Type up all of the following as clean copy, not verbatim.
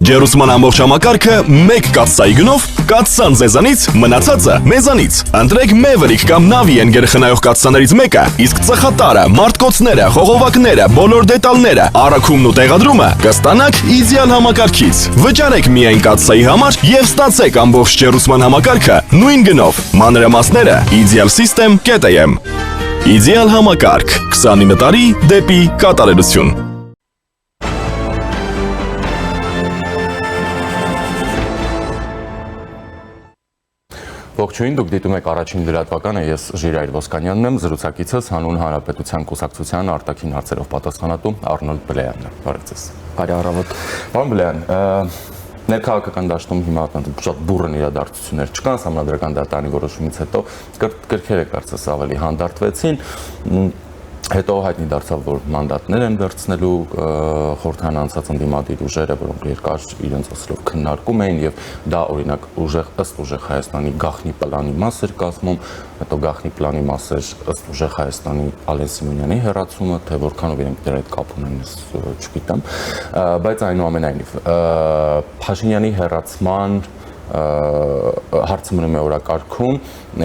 Ջերուսման ամբողջ համակարգը մեկ կաթսայի գնով, կաթսան ձեզանից, մնացածը մեզանից։ Ընտրեք Maverick կամ Navi երգխնայող կաթսաներից մեկը, իսկ ծխատարը, մարտկոցները, խողովակները, բոլոր դետալները, առաքումն ու տեղադրումը կստանաք իդեալ համակարգից։ Վճարեք միայն կաթսայի համար եւ ստացեք ամբողջ ջերուսման համակարգը նույն գնով։ Մանրամասները idealsystem.am Իդեալ համակարգ 29 տարի դեպի կատարելություն։ Ողջույն, դուք դիտում եք առաջին լրատվականը, ես Ժիրայր Ոսկանյանն եմ, զրուցակիցս Հանուն Հանրապետության կուսակցության արտաքին հարցերով պատասխանատու Արնոլդ Բլեյանն է։ Բարև ձեզ։ Բարի առավոտ։ Պարոն Բլեյան, ներքաղաքական դաշտում հիմա շատ բուռն իրադարձություններ չկան, Սահմանադրական դատարանի որոշումից հետո կրքերը կարծես ավելի հանդարտվեցին, հետո հայտնի դարձավ, որ մանդատներ են վերցնելու խորհրդային անցած ընդդիմադիր ուժերը, որոնք երկար իրենց ասելով քննարկում էին եւ դա օրինակ ըստ ուժեղ Հայաստանի գաղտնի պլանի մաս էր կազմում, հետո գաղտնի պլանի մաս էր ըստ ուժեղ Հայաստանի Ալեն Սիմոնյանի հեռացումը, թե որքանով իրենք դրա հետ կապ ունեն, ես չգիտեմ, բայց այնուամենայնիվ Փաշինյանի հեռացման հարցը մնում է օրակարգում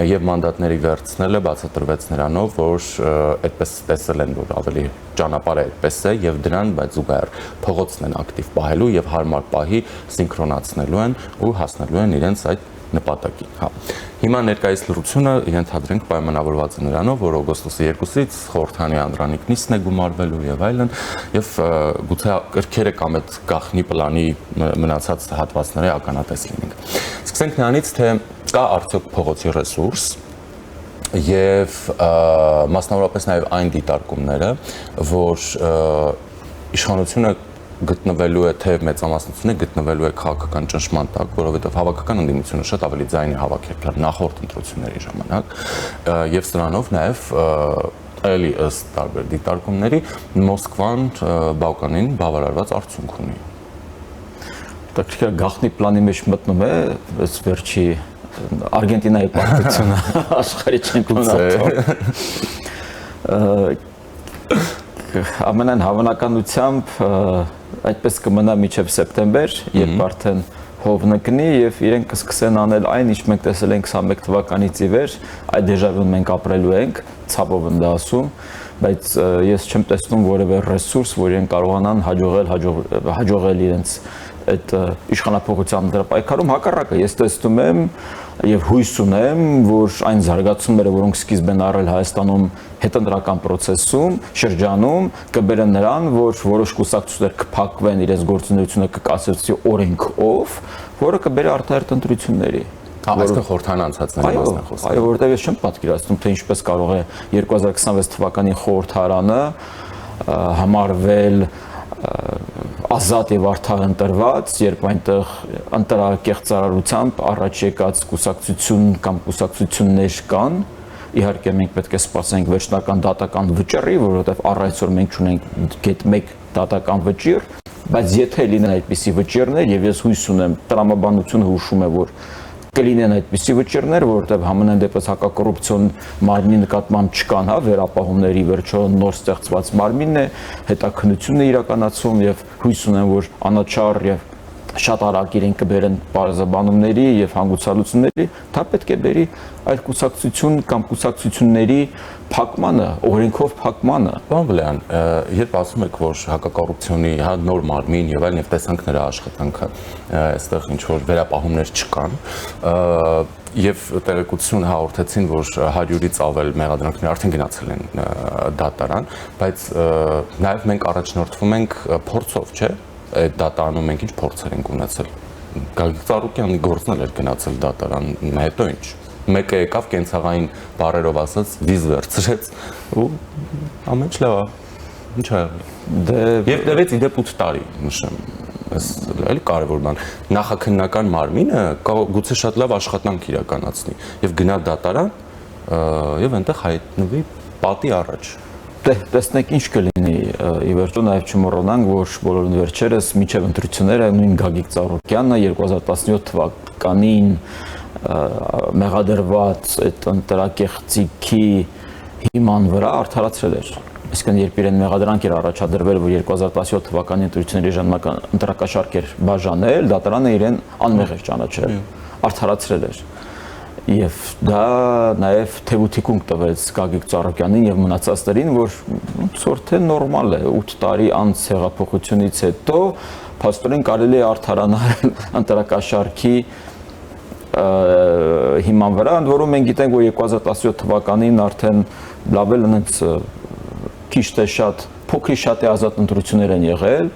եւ մանդատների վերցնելը բացատրվեց նրանով, որ այդպես տեսել են, որ ավելի ճանապարհը այդպես է եւ դրան բայց զուգահեռ փողոցն են ակտիվ պահելու եւ հարմար պահի սինխրոնացնելու են ու հասնելու են իրենց այդ նպատակին։ Հա։ Հիմա ներկայիս լրությունը ենթադրենք պայմանավորված է նրանով, որ օգոստոսի 2-ից խորհրդանի անդրանիկ նիստն է գումարվելու եւ այլն, եւ գուցե կրքերը կամ այդ գաղտնի պլանի մնացած հատվածները ականատես լինենք։ Սկսենք նրանից, թե կա արդյոք փողոցի ռեսուրս եւ մասնավորապես նաեւ այն դիտարկումները, որ իշխանությունը գտնվելու է թե մեծամասնությունը գտնվելու է քաղաքական ճնշման տակ, որովհետև հավաքական ընդդիմությունը շատ ավելի ձայն է հավաքել նախորդ ընտրությունների ժամանակ եւ սրանով նաեւ էլի ըստ տարբեր դիտարկումների Մոսկվան Բալկանին բավարարված արդյունք ունի։ Դա գաղտնի պլանի մեջ մտնում է, այս վերջի Արգենտինայի պարտությունը աշխարհի չեմպիոնատը։ Ամենայն հավանականությամբ այդպես կմնա մինչև սեպտեմբեր, երբ արդեն հով նկնի եւ իրենք կսկսեն անել այն, ինչ մենք տեսել ենք 21 թվականից ի վեր, այդ դեժավյուն մենք ապրելու ենք, ցավով եմ դա ասում, բայց ես չեմ տեսնում որևէ ռեսուրս, որ իրենք կարողանան հաջողել իրենց այդ իշխանապողության դրա պայքարում, հակառակը ես տեսնում եմ եւ հույս ունեմ, որ այն զարգացումները, որոնք սկիզբ են առել Հայաստանում հետընտրական process-ում, շրջանում, կբերեն նրան, որ որոշ կուսակցություններ կփակվեն, իրենց գործունեությունը կկասեցվի օրենքով, որը կբերի արտահերթ ընտրությունների։ Այսինքն խորհրդային անցածների մասն է խոսքը։ Այո, որտեղ ես չեմ պատկերացնում, թե ինչպես կարող է 2026 թվականի խորհրդարանը համարվել ազատ եւ արդար ընտրված, երբ այնտեղ ընտրակեղծարարությամբ առաջ եկած կուսակցություն կամ կուսակցություններ կան, իհարկե մենք պետք է սպասենք վերջնական դատական վճռի, որովհետեւ առ այսօր մենք ունենք գետ 1 դատական վճիռ, բայց եթե լինեն այդպիսի վճիռներ եւ ես հույս ունեմ, տրամաբանությունը հուշում է, որ կլինեն այդպիսի վճիռներ, որովհետև համենայն դեպս հակակոռուպցիոն մարմնի նկատմամբ չկան, հա, վերապահումների վերջո նոր ստեղծված մարմինն է, հետաքննությունն է իրականացում եւ հույս ունեմ, որ անաչառ եւ շատ արագ իրենք կբերեն բարձրաբանումների եւ հանգուցալուծումների, դա պետք է բերի այլ կուսակցություն կամ կուսակցությունների փակմանը, օրենքով փակմանը։ Պարոն Բլեյան, երբ ասում եք, որ հակակոռուպցիոնի նոր մարմին եւ այլն եւ տեսանք նրա աշխատանքը, այստեղ ինչ որ վերապահումներ չկան, եւ տեղեկություն հաղորդեցին, որ 100-ից ավել մեղադրանքներ արդեն գնացել են դատարան, բայց նաեւ մենք առաջնորդվում ենք փորձով, չէ՞։ Այդ դատարանում մենք ինչ փորձեր ենք ունեցել։ Գագիկ Ծառուկյանի գործն էր գնացել դատարան, հետո ինչ։ Մեկը եկավ կենցաղային բառերով ասած վիզ վերցրեց ու ամեն ինչ լավ է։ Ինչ ա եղել։ Եվ տևեց իդեպ 8 տարի, նշեմ։ Այս էլի կարևոր բան։ Նախաքննական մարմինը գուցե շատ լավ աշխատանք իրականացնի եւ գնա դատարան եւ այնտեղ հայտնվի պատի առաջ։ Տեսնենք ինչ կլինի, ի վերջո նաև չմոռանանք, որ բոլորին վերջերս մինչև ընտրությունները նույն Գագիկ Ծառուկյանը 2017 թվականին մեղադրված այդ ընտրակեղծիքի հիման վրա արդարացրել էր Այսինքն երբ իրեն մեղադրանք էր առաջադրվել, որ 2017 թվականի ընտրությունների ժամանակ ընտրակաշարք էր բաժանել, դատարանը իրեն անմեղ էր ճանաչել, արդարացրել էր։ Եվ դա նաև թեւութիկունք տվեց Գագիկ Ծառուկյանին եւ մնացածներին, որ ոնց թե նորմալ է 8 տարի անց հեղափոխությունից հետո փաստորեն կարելի է արդարանալ ընտրակաշարքի հիման վրա, ընդ որում մենք գիտենք, որ 2017 թվականին արդեն լավ էլ այնց քիչ թե շատ փոքրի շատ է ազատ ընտրություններ են եղել,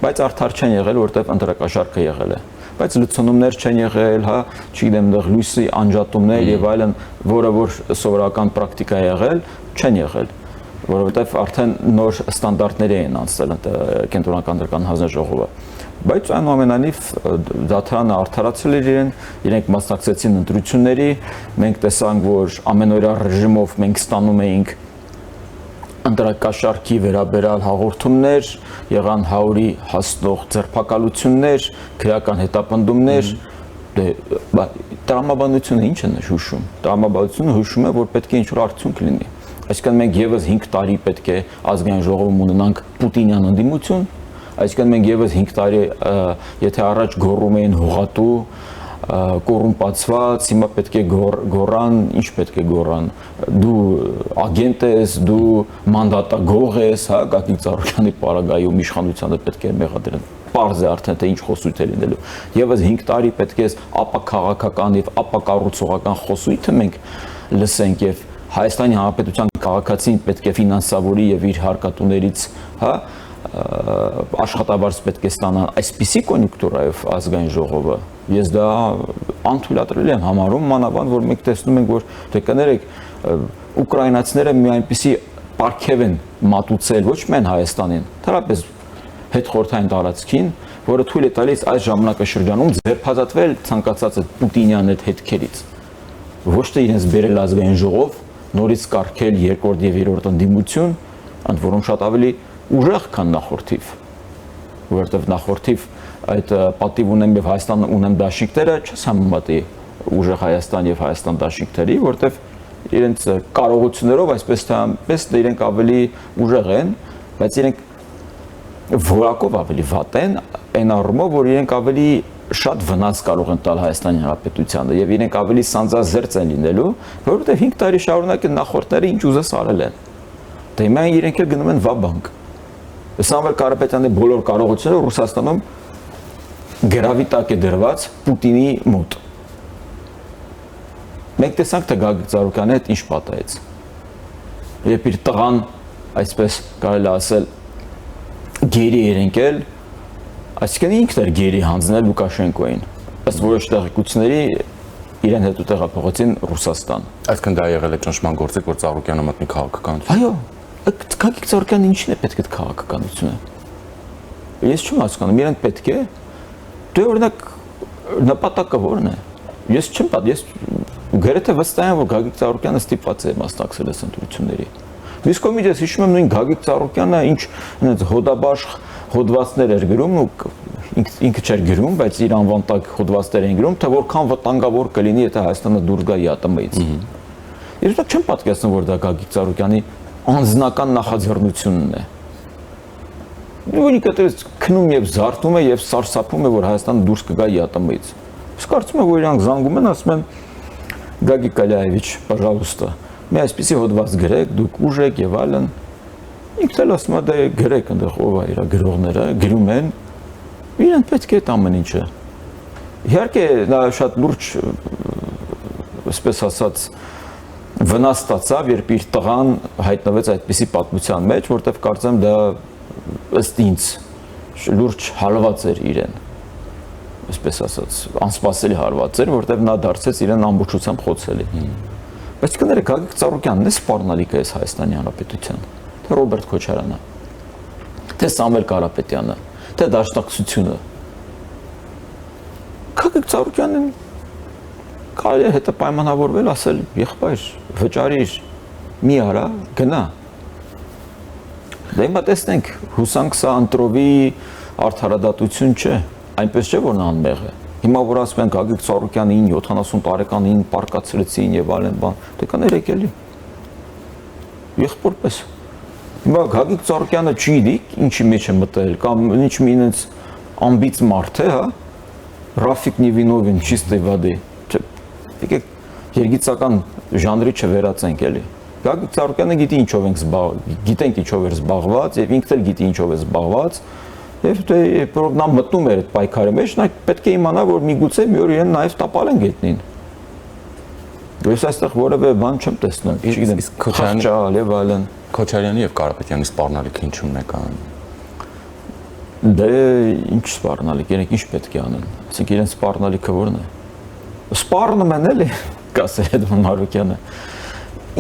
բայց արդար չեն եղել, որտեղ ընտրակաշարքը եղել է։ Բայց լցոնումներ չեն եղել, հա, չգիտեմ, դեռ լույսի անջատումներ եւ այլն, որը որ սովորական պրակտիկա է եղել, չեն եղել, որովհետեւ արդեն նոր ստանդարտներ են անցել կենտրոնական դրական հանձնաժողովը։ Բայց այնուամենայնիվ դատարանը արդարացրել էր իրենք մասնակցեցին ընտրությունների, մենք տեսանք, որ ամենօրյա ռեժիմով մենք ստանում էինք ընտրակաշարքի վերաբերյալ հաղորդումներ, եղան 100-ի հասնող ձերբակալություններ, քրեական հետապնդումներ, տրամաբանությունը ինչ է հուշում։ Տրամաբանությունը հուշում է, որ պետք է ինչ-որ արդյունք լինի։ Այսինքն մենք եւս 5 տարի պետք է ազգային ժողովում ունենանք Պուտինյան ընդդիմություն, այսինքն մենք եւս 5 տարի, եթե առաջ գոռում էին հողատու, կոռումպացված, հիմա պետք է գոռան, ինչ պետք է գոռան, դու ագենտ ես, դու մանդատագող ես, հա, Գագիկ Ծառուկյանի պարագայում իշխանությանը պետք է մեղադրեն։ Պարզ է արդեն թե ինչ խոսույթ է լինելու։ Եվս 5 տարի պետք է ապաքաղաքական եւ ապակառուցողական խոսույթը մենք լսենք եւ Հայաստանի Հանրապետության քաղաքացին պետք է ֆինանսավորի եւ իր հարկատուներից, հա, աշխատավարձ պետք է ստանան այսպիսի կոնյունկտուրայով ազգային ժողովը, ես դա անթույլատրելի եմ համարում, մանավանդ որ մենք տեսնում ենք, որ դե կներեք ուկրաինացիները մի այնպիսի պարգև են մատուցել ոչ միայն Հայաստանին, թերապես հետխորհրդային տարածքին, որը թույլ է տալիս այս ժամանակաշրջանում ձերբազատվել ցանկացած պուտինյան այդ հետքերից, ոչ թե իրենց բերել ազգային ժողով, նորից կարգել երկրորդ եւ երրորդ ընդդիմություն, ընդ որում շատ ավելի ուժեղ քան նախորդիվ, որովհետև նախորդիվ այդ պատիվ ունեմ եւ Հայաստան ունեմ դաշինքները չես համեմատի ուժեղ Հայաստան եւ Հայաստան դաշինքների, որովհետև իրենց կարողություններով այսպես թե այնպես իրենք ավելի ուժեղ են, բայց իրենք որակով ավելի վատ են, այն առումով, որ իրենք ավելի շատ վնաս կարող են տալ Հայաստանի Հանրապետությանը եւ իրենք ավելի սանձազերծ են լինելու, որովհետեւ 5 տարի շարունակ նախորդները ինչ ուզես արել են։ Դե հիմա իրենք էլ գնում են վաբանկ։ Սամվել Կարապետյանի բոլոր կարողությունները Ռուսաստանում գրավի տակ է դրված Պուտինի մոտ։ Մենք տեսանք թե Գագիկ Ծառուկյանը այդ ինչ պատահեց։ Երբ իր տղան, այսպես կարելի ասել, գերի էր ընկել, այսինքն ինքն էր գերի հանձնել Լուկաշենկոին։ Ըստ որոշ տեղեկությունների իրեն հետո տեղափոխեցին Ռուսաստան։ Այսինքն դա եղել է ճնշման գործիք, որ Ծառուկյանը մտնի քաղաքականություն։ Այո, Գագիկ Ծառուկյանը ինչին է պետք է քաղաքականությունը։ Ես չեմ հասկանում, իրենք պետք է դե օրինակ նպատակը ո՞րն է։ Ես չեմ պատմում, ես գրեթե վստահ եմ, որ Գագիկ Ծառուկյանը ստիպված է մասնակցել այս ընտրությունների։ Իսկ կոմիտես հիշում եմ նույն Գագիկ Ծառուկյանը ինչ այնց հոդաբաշխ հոդվածներ էր գրում ու ինքը չէր գրում, բայց իր անվան տակ հոդվածներ էին գրում, թե որքան վտանգավոր կլինի, եթե Հայաստանը դուրս գա ԵԱՏՄ-ից։ Ես դա չեմ պատկերացնում, որ դա Գագիկ Ծառուկյանի անձնական նախաձեռնությունն է։ Նույնիսկ այդպես քնում եւ զարթում է եւ սարսափում է, որ Հայաստանը դուրս կգա ԵԱՏՄ-ից։ Իսկ կարծում եմ, որ իրանք զանգում են, ասում են Գագիկ Ալիևիչ, пожалуйста, մի այսպիսի հոդված գրեք, դուք ուժ եք եւ այլն։ Ինքն էլ ասում է դա գրեք, այնտեղ ով է իր գրողները, գրում են, իրեն պետք է այդ ամեն ինչը։ Իհարկե դա շատ լուրջ, այսպես ասած, վնաս ստացավ, երբ իր տղան հայտնվեց այդպիսի պատմության մեջ, որտեղ կարծեմ դա ըստ ինձ լուրջ հարված էր իրեն, այսպես ասած, անսպասելի հարված էր, որտեղ նա դարձեց իրեն ամբողջությամբ խոցելի։ Բայց կներեք, Գագիկ Ծառուկյանն է սպառնալիք է Հայաստանի Հանրապետության, թե Ռոբերտ Քոչարյանը, թե Սամվել Կարապետյանը, թե Դաշնակցությունը։ Գագիկ Ծառուկյանն կարելի է հետը պայմանավորվել, ասել, եղբայր, վճարիր, մի արա, գնա։ Դա հիմա տեսնենք, հուսանք սա ընտրովի արդարադատություն չէ, այնպես չէ, որ նա անմեղ է։ Հիմա որ ասում են Գագիկ Ծառուկյանին 70 տարեկանին պարկացրեցին եւ այլն բան, դե կներեք էլի։ Եղբորպես։ Հիմա Գագիկ Ծառուկյանը չգիտի ինչի մեջ է մտել կամ ինչ մի ինձ ամբից մարդ է, հա։ Ռաֆիկ Նիվինովին чистой воды։ Եկեք երգիծական ժանրի չվերածենք էլի։ Գագիկ Ծառուկյանը գիտի ինչով ենք գիտենք ինչով էր զբաղված եւ ինքն էլ գիտի ինչով է զբաղված եւ դե երբ նա մտնում էր այդ պայքարի մեջ նա պետք է իմանա որ միգուցե մի օր իրեն նաեւ տապալեն գետնին։ Ես այստեղ որևէ բան չեմ տեսնում։ Չգիտեմ, Քոչարյան եւ այլն։ Քոչարյանի եւ Կարապետյանի սպառնալիքը ինչու՞մն է կան։ Դե ինչ սպառնալիք, իրենք ինչ պետք է անեն։ Այսինքն իրենց սպառնալիքը ո՞րն է։ Սպառնում են էլի, կասել է Մարուկյանը։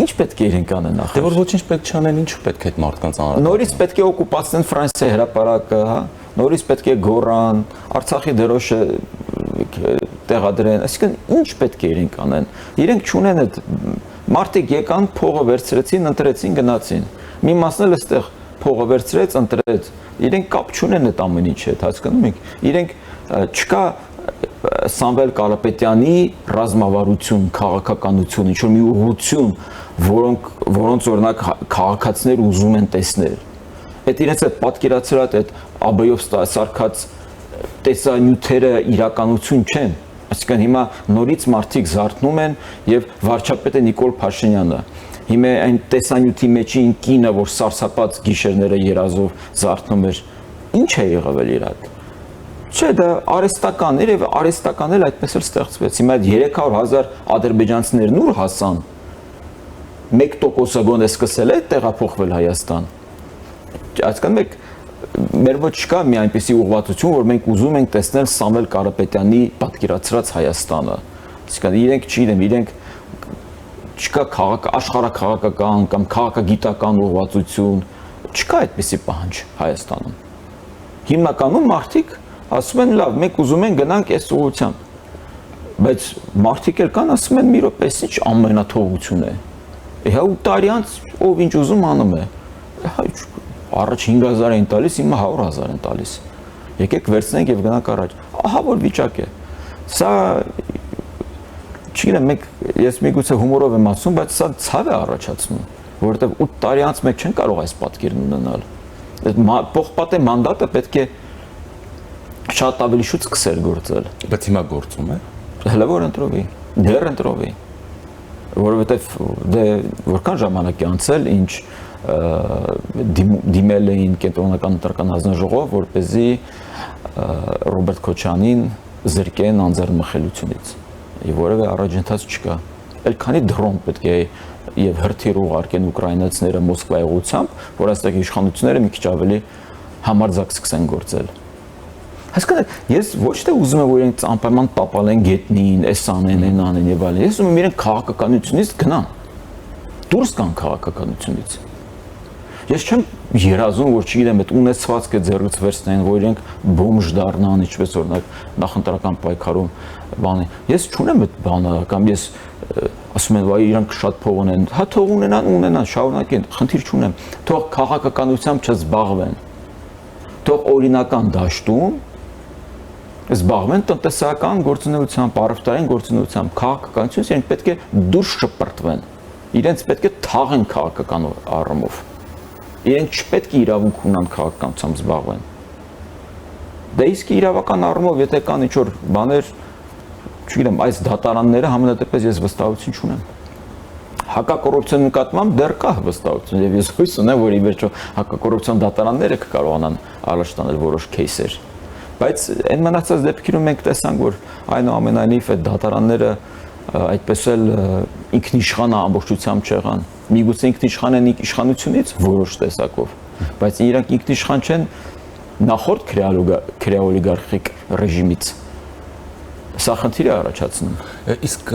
Ինչ պետք է իրենք անեն նախ։ Դե որ ոչինչ պետք չանեն, ինչ պետք է այդ մարդկանց անեն։ Նորից պետք է օկուպացնեն Ֆրանսիայի հրապարակը, հա։ Նորից պետք է գոռան, Արցախի դրոշը տեղադրեն, այսինքն ինչ պետք է իրենք անեն։ Իրենք չունեն այդ մարդիկ եկան, փողը վերցրեցին, ընտրեցին, գնացին։ Մի մասն էլ այստեղ փողը վերցրեց, ընտրեց։ Իրենք կապ չունեն այդ ամեն ինչի հետ, հասկանում եք։ Իրենք չկա Սամվել Կարապետյանի ռազմավարություն, քաղաքականություն, ինչ-որ մի ուղղություն, որոնց օրինակ քաղաքացիներ ուզում են տեսնել։ Այդ իրենց այդ պատկերացրած այդ ԱԲ-ով սարքած տեսանյութերը իրականություն չեն։ Այսինքն հիմա նորից մարդիկ զարթնում են եւ վարչապետը Նիկոլ Փաշինյանը հիմա այն տեսանյութի մեջի կինը որ սարսափած գիշերները երազով զարթնում էր ինչ է եղել իրաք չէ դա արեստական էր եւ արեստական էլ այդպես էլ ստեղծվեց հիմա 300,000 ադրբեջանցիներն ուր հասան 1% գոնե սկսել է տեղափոխվել Հայաստան այսինքն մեկ մեր ոչ չկա մի այնպիսի ուղղվածություն, որ մենք ուզում ենք տեսնել Սամվել Կարապետյանի պատկերացրած Հայաստանը։ Այսինքն իրենք չգիտեմ, իրենք չկա աշխարհաքաղաքական կամ քաղաքագիտական ուղղվածություն, չկա այդպիսի պահանջ Հայաստանում։ Հիմնականում մարդիկ ասում են լավ, մենք ուզում ենք գնանք այս ուղղությամբ։ Բայց մարդիկ էլ կան ասում են մի րոպե, ինչ ամենաթողություն է։ Հա 8 տարի անց ով ինչ ուզում անում է։ Առաջ 5,000 են տալիս, հիմա 100,000 են տալիս։ Եկեք վերցնենք եւ գնանք առաջ։ Ահա որ վիճակ է։ Սա չգիտեմ, մենք ես միգուցե հումորով եմ ասում, բայց սա ցավ է առաջացնում, որովհետեւ 8 տարի անց մենք չենք կարող այս պատկերն ունենալ։ Այդ փոխպատե մանդատը պետք է շատ ավելի շուտ սկսել գործել։ Բայց հիմա գործում է։ Հələ որ ընտրովի, դեռ ընտրովի։ Որովհետեւ դե որքան ժամանակ է անցել, ինչ դիմել էին կենտրոնական ընտրական հանձնաժողով, որպեսզի Ռոբերտ Քոչանին զրկեն անձեռնմխելությունից։ Եվ որևէ առաջընթաց չկա։ Էլ քանի դրոն պետք է եւ հրթիռ ուղարկեն ուկրաինացիները Մոսկվայի ուղությամբ, որ այստեղ իշխանությունները մի քիչ ավելի համարձակ սկսեն գործել։ Հասկանաք, ես ոչ թե ուզում եմ որ իրենք անպայման տապալեն գետնին, էս անեն, այն անեն եւ այլն։ Ես ուզում եմ իրենք քաղաքականությունից գնան։ Դուրս գան քաղաքականությունից։ Ես չեմ երազում, որ չգիտեմ, այդ ունեցվածքը ձեռքից վերցնեն, որ իրենք բոմժ դառնան, ինչպես օրինակ նախընտրական պայքարում բանի։ Ես չունեմ այդ բանը, կամ ես ասում եմ, վայ իրանք շատ փող ունեն։ Հա թող ունենան, շարունակեն, խնդիր չունեմ։ Թող քաղաքականությամբ չզբաղվեն։ Թող օրինական դաշտում զբաղվեն տնտեսական գործունեությամբ, առևտրային գործունեությամբ, քաղաքականությունից իրենք պետք է դուրս շպրտվեն։ Իրենց պետք է թաղեն քաղաքական առումով։ Իրենք չպետք է իրավունք ունենան քաղաքականությամբ զբաղվեն։ Դե իսկ իրավական առումով եթե կան ինչ-որ բաներ, չգիտեմ, այս դատարանները համենայնպես ես վստահություն չունեմ։ Հակակոռուպցիոն նկատմամբ դեռ կա վստահություն եւ ես հույս ունեմ, որ ի վերջո հակակոռուպցիոն դատարանները կկարողանան առաջ տանել որոշ кейսեր։ Բայց այն մնացած դեպքերում մենք տեսանք, որ այնուամենայնիվ այդ դատարանները այդպես էլ ինքնիշխան ամբողջությամբ չեղան։ Միգուցե ինքնիշխան են իշխանությունից որոշ տեսակով, բայց իրանք ինքնիշխան չեն նախորդ քրեաօլիգարխիկ ռեժիմից։ Սա խնդիր է առաջացնում։ Իսկ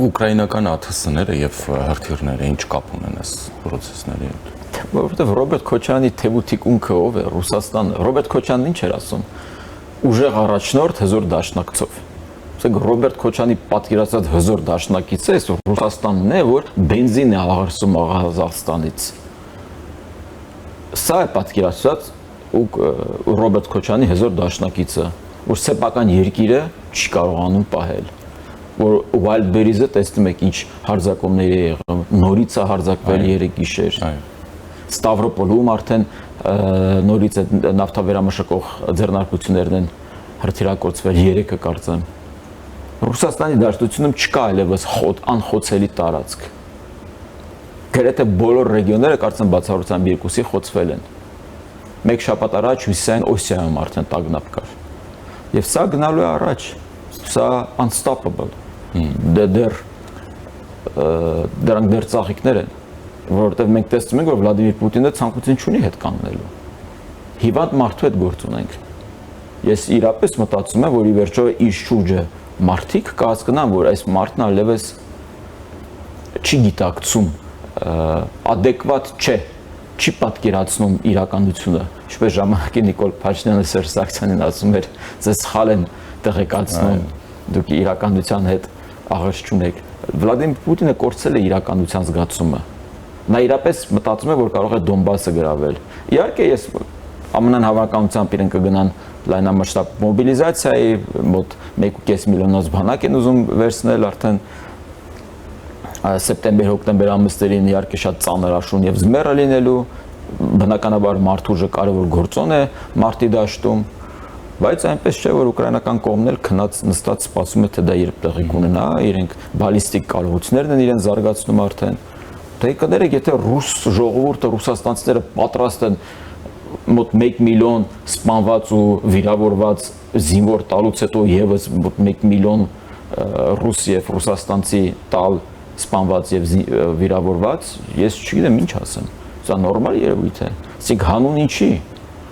ուկրաինական ԱԹՍ-ները եւ հրթիռները ինչ կապ ունեն այս process-ների հետ։ Որովհետեւ Ռոբերտ Քոչյանի թեւուտիկունքը ով է Ռուսաստան։ Ռոբերտ Քոչյանն ինչ էր ասում։ Ուժեղ առաջնորդ հզոր դաշնակցով։ Ասենք Ռոբերտ Քոչյանի պատկերացած հզոր դաշնակիցը այս Ռուսաստանն է, որ բենզին է աղարսում Ղազախստանից։ Սա է պատկերացած Ռոբերտ Քոչյանի հզոր դաշնակիցը, որ սեփական երկիրը չի կարողանում պահել։ Որ Wildberries-ը տեսնում եք ինչ հարձակումներ է եղել, նորից է հարձակվել 3 գիշեր։ Ստավրոպոլում արդեն նորից այդ նավթավերամշակող ձեռնարկություններն են հրթիռակոծվել 3-ը կարծեմ։ Ռուսաստանի դաշտությունում չկա այլևս անխոցելի տարածք։ Գրեթե բոլոր ռեգիոնները կարծեմ բացառությամբ 2-ի խոցվել են։ Մեկ շաբաթ առաջ Հյուսիսային Օսիայում արդեն տագնապ կար։ Եվ սա գնալու է առաջ, սա unstoppable։ Դրանք դեռ ծաղիկներ են, որովհետև մենք տեսնում ենք, որ Վլադիմիր Պուտինը ցանկություն չունի հետ կանգնելու։ Հիվանդ մարդու հետ գործ ունենք։ Ես իրապես մտածում եմ, որ ի վերջո իր շուրջը մարդիկ կհասկանան, որ այս մարդն այլևս չի գիտակցում, adekvat չէ, չի պատկերացնում իրականությունը։ Ինչպես ժամանակի Նիկոլ Փաշինյանը Սերժ Սարգսյանին ասում էր, ձեզ սխալ են տեղեկացնում, դուք իրականության հետ աղերս չունեք։ Վլադիմիր Պուտինը կորցրել է իրականության զգացումը։ Նա իրապես մտածում է, որ կարող է Դոնբասը գրավել։ Իհարկե ես ԱՄՆ-ն հավանականությամբ իրեն կգնան լայնամասշտաբ մոբիլիզացիայի, մոտ 1.5 միլիոնոց բանակ են ուզում վերցնել արդեն սեպտեմբեր-հոկտեմբեր ամիսներին, իհարկե շատ ծանր աշուն եւ զմերը լինելու, բնականաբար մարդուժը կարևոր գործոն է մարտի դաշտում, բայց այնպես չէ, որ ուկրաինական կողմն էլ քնած նստած սպասում է, թե դա երբ տեղի կունենա, իրենք բալիստիկ կարողություններն են իրեն զարգացնում արդեն։ Դե կներեք, եթե ռուս ժողովուրդը, ռուսաստանցիները պատրաստ են մոտ 1 միլիոն սպանված ու վիրավորված զինվոր տալուց հետո եւս մոտ 1 միլիոն ռուս եւ ռուսաստանցի տալ սպանված եւ վիրավորված, ես չգիտեմ ինչ ասեմ։ Սա նորմալ երևույթ է։ Իսկ հանուն ինչի։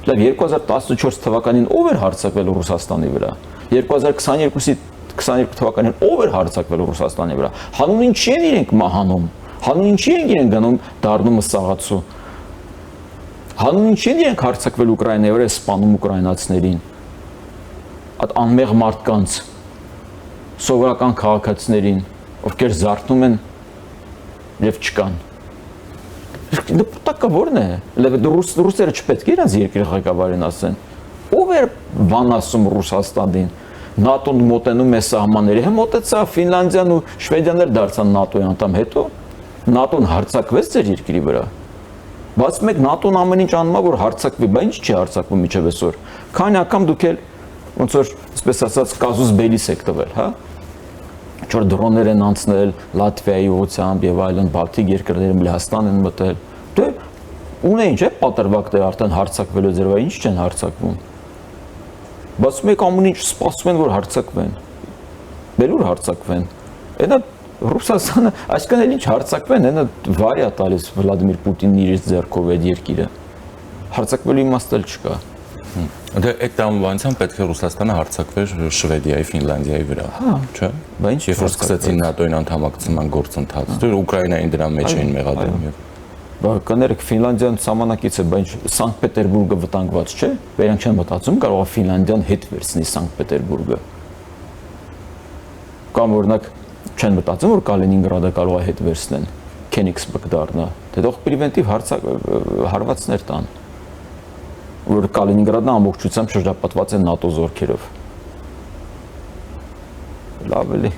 Լավ 2014 թվականին ով էր հարձակվել Ռուսաստանի վրա։ 2022 թվականին ով էր հարձակվել Ռուսաստանի վրա։ Հանուն ինչի են իրենք մահանում։ Հանուն ինչի են իրենք գնում դառնում սաղացու։ Հանուն ինչի են իրենք հարձակվել Ուկրաինայի վրա, սպանում ուկրաինացիներին։ Այդ անմեղ մարդկանց, սովորական քաղաքացիներին, ովքեր զարթնում են եւ չկան։ Նպատակը ո՞րն է։ Ռուսները չպետք է իրենց երկրի ղեկավարին ասեն։ Ով էր բան ասում Ռուսաստանին։ ՆԱՏՕ-ն մոտենում է սահմանների, մոտեցավ Ֆինլանդիան ու Շվեդիան էլ դարձան ՆԱՏՕ-ի անդամ, հետո ՆԱՏՕ-ն հարձակվեց ձեր երկրի վրա։ Բայց մեկ ՆԱՏՕ-ն ամեն ինչ անում է, որ հարձակվի, բայց ինչ չի հարձակվում միջև այսօր։ Քանի անգամ դուք էլ ոնց որ, այսպես ասած, կազուս բելիս եք տվել, հա։ Չոր դրոններ են անցնել Լատվիայի ուղղությամբ եւ այլն, Բալթիկ երկրներում Լեհաստան են մտել։ Դե ունեն չէ պատրվակ դե արդեն հարձակվելու ձերվա ինչ չեն հարձակվում։ Բայց մեկ ամեն ինչ սպասում են որ հարձակվեն։ Բելուր հարձակվեն։ Այնա Ռուսաստանը այսքան էլ ինչ հարձակվեն, այնա վարիա տալիս Վլադիմիր Պուտինն իր ձեռքով այդ երկիրը։ Հարձակվելու իմաստ էլ չկա։ Դե այդ տամուբանությամբ պետք է Ռուսաստանը հարձակվեր Շվեդիայի, Ֆինլանդիայի վրա, չէ՞։ Բայց ինչ երբ որ սկսեցին ՆԱՏՕ-ին անդամակցման գործընթացը, դե Ուկրաինային դրա մեջ էին մեղադրում եւ կներեք Ֆինլանդիան սահմանակից է, բայց Սանկտ Պետերբուրգը վտանգված չէ։ Վերանք չեն մտածում կարող է Ֆինլանդիան հետ վերցնի Սանկտ Պետերբուրգը։ Կամ օրինակ չեն մտածում որ Կալինինգրադը կարող է հետ վերցնեն, Քենիգսբերգ դառնա։ Դե թող պրևենտիվ հարվածներ տան, որ Կալինինգրադն ամբողջությամբ շրջապատված է ՆԱՏՕ զորքերով։ Լավ էլի։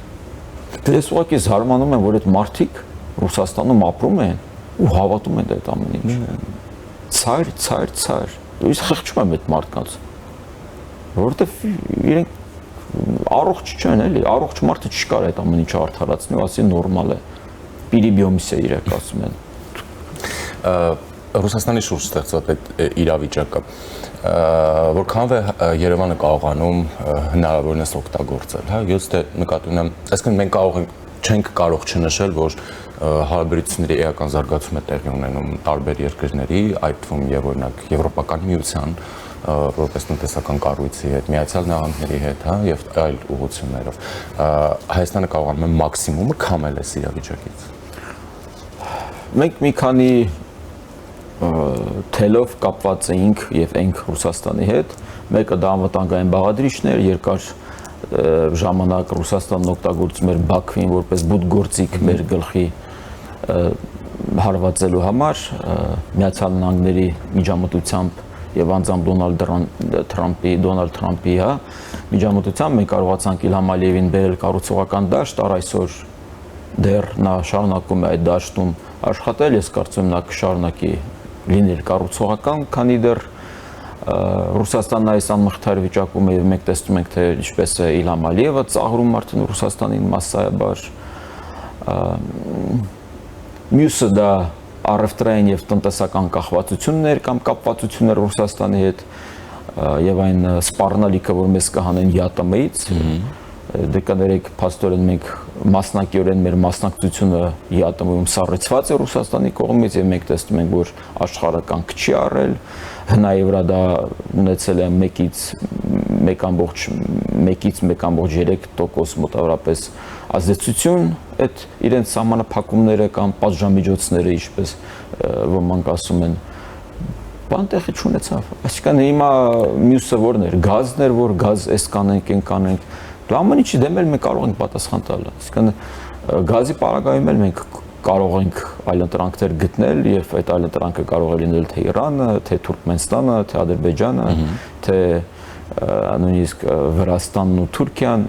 Ես ուղղակի զարմանում եմ, որ այդ մարդիկ Ռուսաստանում ապրում են ու հավատում են այդ ամեն ինչ։ Ցայր։ Ես խղճում եմ այդ մարդկանց։ Որովհետև իրենք առողջ չեն էլի, առողջ մարդը չկար այդ ամեն ինչը արդարացնի, ասի նորմալ է։ Պիրիբիոմիս է իրենք ասում են։ Ռուսաստանի շուրջ ստեղծված այդ իրավիճակը, որքանով է Երևանը կարողանում հնարավորինս օգտագործել, հա, ես դե նկատի ունեմ, այսինքն մենք չենք կարող չնշել, որ հարաբերությունների էական զարգացում է տեղի ունենում տարբեր երկրների, այդ թվում եւ օրինակ Եվրոպական միության, որպես տնտեսական կառույցի հետ, Միացյալ Նահանգների հետ, հա, եւ այլ ուղղություններով։ Հայաստանը կարողանում է մաքսիմումը քամել այս իրավիճակից։ Մենք մի քանի թելով կապված էինք եւ ենք Ռուսաստանի հետ, մեկը դա անվտանգային բաղադրիչներ, երկար ժամանակ Ռուսաստանն օգտագործում էր Բաքվին որպես բուտգործիկ մեր գլխի հարվածելու համար, Միացյալ Նահանգների միջամտությամբ եւ անձամբ Դոնալդ Թրամփի, հա, միջամտությամբ մենք կարողացանք Իլհամ Ալիևին բերել կառուցողական դաշտ, առ այսօր դեռ նա շարունակում է այդ դաշտում աշխատել, ես կարծում եմ նա կշարունակի լինել կառուցողական, քանի դեռ Ռուսաստանն այս անմխիթար վիճակում է եւ մենք տեսնում ենք թե ինչպես է Իլհամ Ալիևը ծաղրում արդեն Ռուսաստանին massայաբար մյուսը դա առևտրային եւ տնտեսական կախվածություններ կամ կապվածություններ Ռուսաստանի հետ եւ այն սպառնալիքը, որ մեզ կհանեն ԵԱՏՄ-ից, դե կներեք փաստորեն մենք մասնակիորեն մեր մասնակցությունը ԵԱՏՄ-ում սառեցված է Ռուսաստանի կողմից եւ մենք տեսնում ենք, որ աշխարհը կանգ չի առել, հնայև վրա դա ունեցել է 1.3% մոտավորապես ազդեցություն այդ իրենց սահմանափակումները կամ պատժամիջոցները, ինչպես ոմանք ասում են, բան տեղի չունեցավ։ Այսինքն հիմա մյուսը որն էր, գազն էր, որ գազ էս կանենք, այն կանենք։ Դա ամեն ինչի դեմ էլ մենք կարող ենք պատասխան տալ։ Այսինքն գազի պարագայում էլ մենք կարող ենք այլընտրանքներ գտնել եւ այդ այլընտրանքը կարող է լինել թե Իրանը, թե Թուրքմենստանը, թե Ադրբեջանը, թե նույնիսկ Վրաստանն ու Թուրքիան։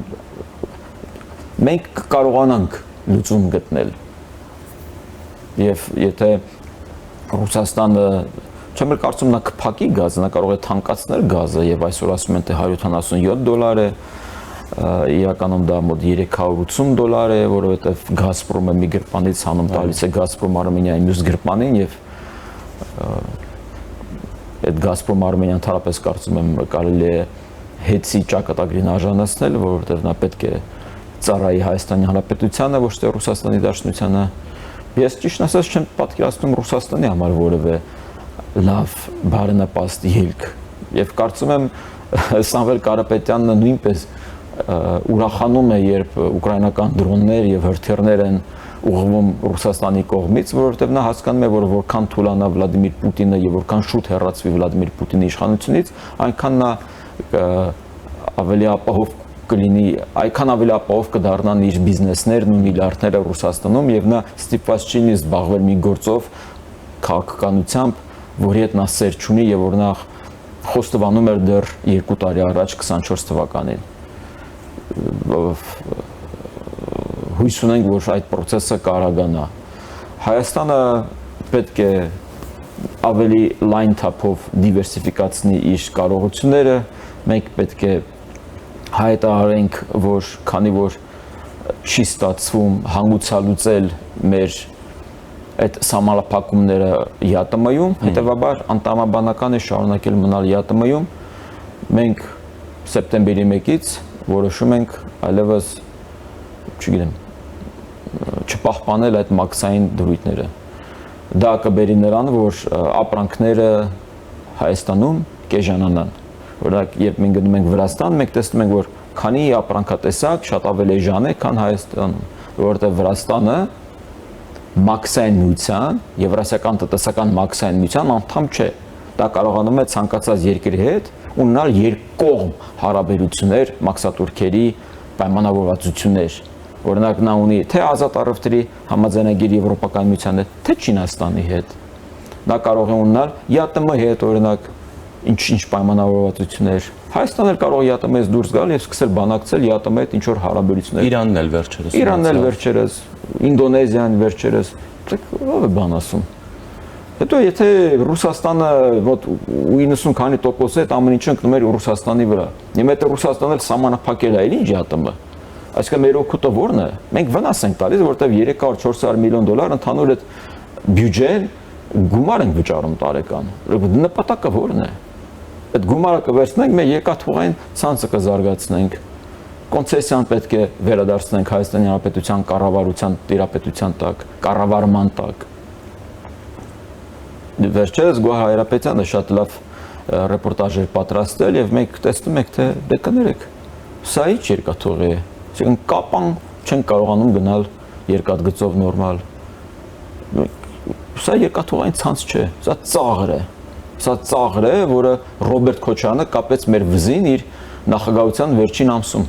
Մենք կարողանանք լուծում գտնել։ Եւ եթե Ռուսաստանը չեմ կարծում նա կփակի գազը, նա կարող է թանկացնել գազը եւ այսօր ասում են թե $177 է, իրականում դա մոտ $380 է, որովհետեւ Գազպրոմը մի գրպանից հանում տալիս է Գազպրոմ Արմենիայի մյուս գրպանին եւ այդ Գազպրոմ Արմենիան թարապես կարծում եմ կարելի է հետի ճակատագրին արժանացնել, որովհետեւ նա պետք է ծառայի Հայաստանի Հանրապետությանը, ոչ թե Ռուսաստանի Դաշնությանը։ Ես ճիշտ ասած չեմ պատկերացնում Ռուսաստանի համար որևէ լավ բարենպաստ ելք եւ կարծում եմ Սամվել Կարապետյանն նույնպես ուրախանում է, երբ ուկրաինական դրոններ եւ հրթիռներ են ուղղվում Ռուսաստանի կողմից, որովհետեւ նա հասկանում է, որ որքան թուլանա Վլադիմիր Պուտինը եւ որքան շուտ հեռացվի Վլադիմիր Պուտինի իշխանությունից, այնքան նա ավելի ապահով կլինի, այնքան ավելի ապահով կդառնան իր բիզնեսներն ու միլիարդները Ռուսաստանում եւ նա ստիպված չի լինի զբաղվել մի գործով քաղաքականությամբ, որի հետ նա սեր չունի եւ որ նա խոստովանում էր դեռ 2 տարի առաջ 24 թվականին։ Հույս ունենք, որ այդ process-ը կարողանա։ Հայաստանը պետք է ավելի լայն թափով դիվերսիֆիկացնի իր կարողությունները, մենք պետք է հայտարարենք, որ քանի որ չի ստացվում հանգուցալուծել մեր այդ սահմանափակումները ԵԱՏՄ-ում, հետևաբար անդամաբանական է շարունակել մնալ ԵԱՏՄ-ում, մենք սեպտեմբերի 1-ից որոշում ենք այլևս, չգիտեմ, չպահպանել այդ մաքսային դրույթները։ Դա կբերի նրան, որ ապրանքները Հայաստանում կեժանանան։ Օրինակ, երբ մենք գնում ենք Վրաստան, մենք տեսնում ենք, որ քանի ապրանքատեսակ շատ ավելի էժան է, քան Հայաստանում, որովհետև Վրաստանը մաքսային միության, Եվրասիական տնտեսական մաքսային միության անդամ չէ։ Դա կարողանում է ցանկացած երկրի հետ ունենալ երկկողմ հարաբերություններ, մաքսատուրքերի պայմանավորվածություններ։ Օրինակ, նա ունի թե ազատ առևտրի համաձայնագիր Եվրոպական միության հետ, թե Չինաստանի հետ։ Դա կարող է ունենալ ԵԱՏՄ-ի հետ, օրինակ, ինչ պայմանավորվածություններ։ Հայաստանն էլ կարող է ԵԱՏՄ-ից դուրս գալ եւ սկսել բանակցել ԵԱՏՄ-ի հետ ինչ-որ հարաբերություններ։ Իրանն էլ վերջերս։ Իրանն էլ վերջերս, Ինդոնեզիան վերջերս, ով է բան ասում։ Հետո եթե Ռուսաստանը մոտ 90 քանի տոկոս է, ամեն ինչը ընկնում էր Ռուսաստանի վրա։ Հիմա եթե Ռուսաստանն էլ սահմանափակել է, ինչ ԵԱՏՄ։ Այսինքն մեր օգուտը ո՞րն է։ Մենք վնաս ենք տալիս, որովհետեւ 300-400 միլիոն դոլար ընդհանուր այդ բյուջեն գումար ենք վճարում տարեկան։ Նպատակը ո՞րն է։ Այդ գումարը կվերցնենք, մենք եկաթուղային ցանցը կզարգացնենք։ Կոնցեսիան պետք է վերադարձնենք Հայաստանի Հանրապետության կառավարության տիրապետության տակ, կառավարման տակ։ Վերջերս Գոհար Հայրապետյանը շատ լավ ռեպորտաժ էր պատրաստել եւ մենք տեսնում ենք, թե դե կներեք, սա ի՞նչ երկաթուղի է։ Այսինքն կապան չեն կարողանում գնալ երկաթգծով նորմալ։ Սա երկաթուղային ցանց չէ, սա ծաղր է։ Սա ծաղր է, որը Ռոբերտ Քոչարյանը կապեց մեր վզին իր նախագահության վերջին ամսում,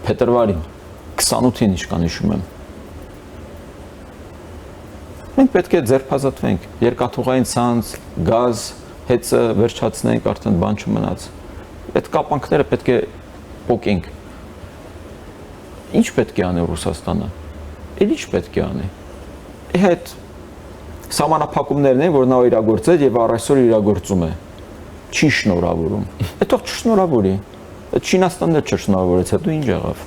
փետրվարին, 28-ին իշքան հիշում եմ։ Մենք պետք է ձերբազատվենք, երկաթուղային ցանց, գազ, հեծը վերջացնենք, արդեն բան չմնաց։ Այդ կապանքները պետք է փոկենք։ Ինչ պետք է անի Ռուսաստանը։ Էլ ինչ պետք է անի։ Այդ Սահմանափակումներն են, որ նա իրագործել եւ առայսօր իրագործում է։ Չի շնորհավորում։ Այդտեղ չշնորհավորի։ Չինաստանն էլ չշնորհավորեց, հետո ինչ եղավ։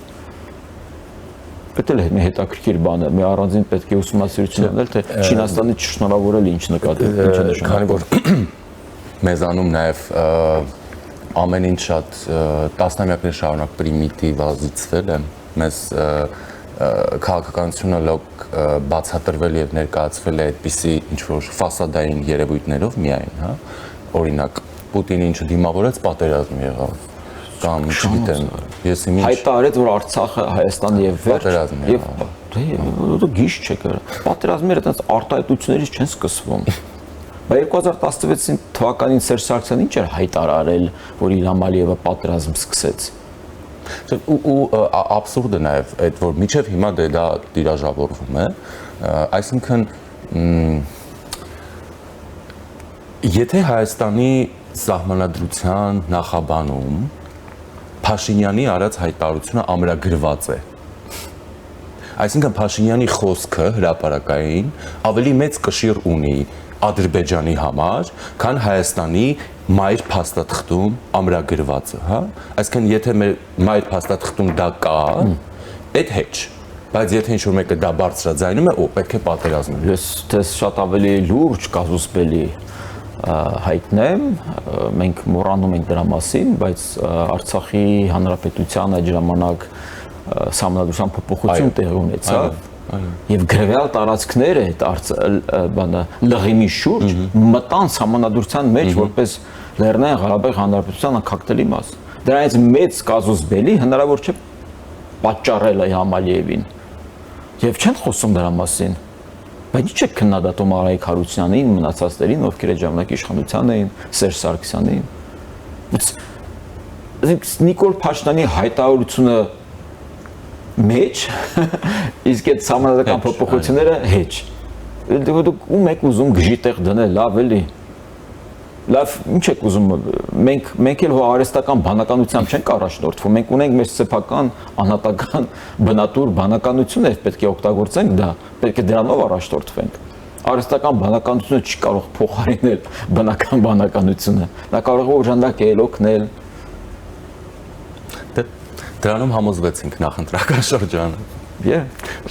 Դա էլ մի հետաքրքիր բան է, մի առանձին պետք է ուսումնասիրություն անել, թե Չինաստանի չշնորհավորելը ինչ նկատի, ինչ է նշանակում։ Քանի որ մեզանում նաև ամեն ինչ շատ տասնամյակներ շարունակ պրիմիտիվազիցվել է, մեզ քաղաքականությունը լոկ բացատրվել եւ ներկայացվել է այդպիսի ինչ որ ֆասադային երևույթներով միայն, հա, օրինակ Պուտինը ինչը դիմավորեց պատերազմ եղավ կամ չգիտեմ, ես իմիջ հայտարարեց, որ Արցախը Հայաստանի եւ վերջ եւ դե գիշ չէ կար։ Պատերազմները այդպես արտահայտություններից չեն սկսվում։ Բայց 2016 թվականին Սերժ Սարգսյանն ինչ էր հայտարարել, որ Իլհամ Ալիևը պատերազմ սկսեց։ Ու աբսուրդը նաև այդ որ միջև հիմա դա տիրաժավորվում է, այսինքն եթե Հայաստանի սահմանադրության նախաբանում Փաշինյանի արած հայտարարությունը ամրագրված է, այսինքն Փաշինյանի խոսքը հրապարակային ավելի մեծ կշիռ ունի Ադրբեջանի համար, քան Հայաստանի մայր փաստաթղթում ամրագրվածը, հա? Այսինքն եթե մեր մայր փաստաթղթում դա կա, այդ հեչ, բայց եթե ինչ-որ մեկը դա բարձրաձայնում է, պետք է պատերազմել։ Ես դες շատ ավելի լուրջ կազուսպելի հայտնեմ, մենք մոռանում ենք դրա մասին, բայց Արցախի հանրապետության այդ ժամանակ սահմանադրության փոփոխություն տեղի ունեցավ եւ գրեւյալ տարածքները այդ լղիմի շուրջ մտան սահմանադրության մեջ որպես Լեռնային Ղարաբաղի հանրապետության անկախտելի մաս։ Դրանից մեծ կազուսպելի հնարավոր չէ պատճառել Իլհամ Ալիևին։ Եվ չեն խոսում դրա մասին։ Բայց ի՞նչ է քննադատում Արայիկ Հարությունյանին, մնացածներին, ովքեր այդ ժամանակ իշխանության էին, Սերժ Սարգսյանին։ Նիկոլ Փաշինյանի հայտարարությունը մեջ, իսկ այդ սահմանադրական փոփոխությունները հեչ։ Դուք ում եք ուզում գժի տեղ դնել, լավ էլի։ Լավ, ինչ եք ուզում, մենք էլ արհեստական բանականությամբ չենք առաջնորդվում, մենք ունենք մեր սեփական, անհատական, բնատուր բանականություններ, պետք է օգտագործենք դա, պետք է դրանով առաջնորդվենք։ Արհեստական բանականությունը չի կարող փոխարինել բնական բանականությունը, նա կարող է օժանդակել, օգնել։ Դրանում համոզվեցինք նախընտրական շրջանը։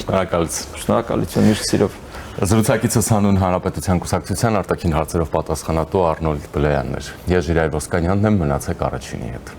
Շնորհակալություն։ Շնորհակալություն, միշտ սիրով։ Զրուցակիցս հանուն Հանրապետության կուսակցության արտաքին հարցերով պատասխանատու Արնոլդ Բլեյանն էր։ Ես Ժիրայր Ոսկանյանն եմ, մնացեք Առաջինի հետ։